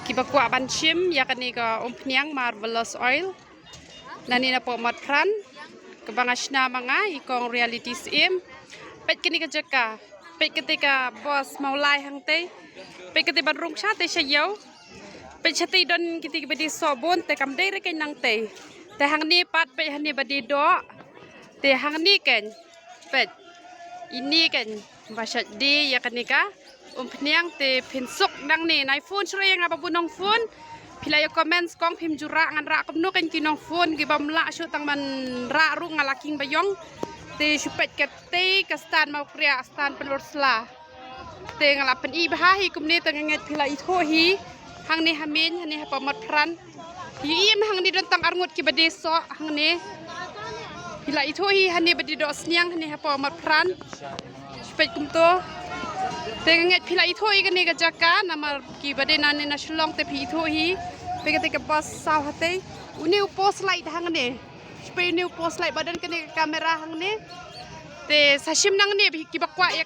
Kibakwa banchim yakni ka umpniang marvelous oil nani na po matpran kabangashna mga ikong reality sim pet kini ka jaka pet ketika bos maulai hangte pet ketika barung chate sayaw pet chati don kiti badi sobon te kam dai rekai nang te hangni pat pet hani badi do te hangni ken pet ini ken basat di yakni ka umpniang te pinsuk nang ni nai phone sure yang apa bunong phone pilai comments kong pim jura ngan ra kum no kan kinong phone gi bam la shu tang man ra ru ngalaking bayong te supet ket te kastan mau kriya stan penursla te ngala pen i bahi kum ni tang nget pilai tho hi hang ni hamin hani ha pamat pran yim hang ni don tang arngut ki bade so hang ni pilai tho hi hani badi do sniang hani ha pamat pran supet kum to Tengat pilai itu ikan ni kerjakan nama kibade nane nasional te pi itu hi peketika bos sah hati uni upos light hang ni supaya uni upos light badan kene kamera hang ni te sashim nang ni kibakwa ya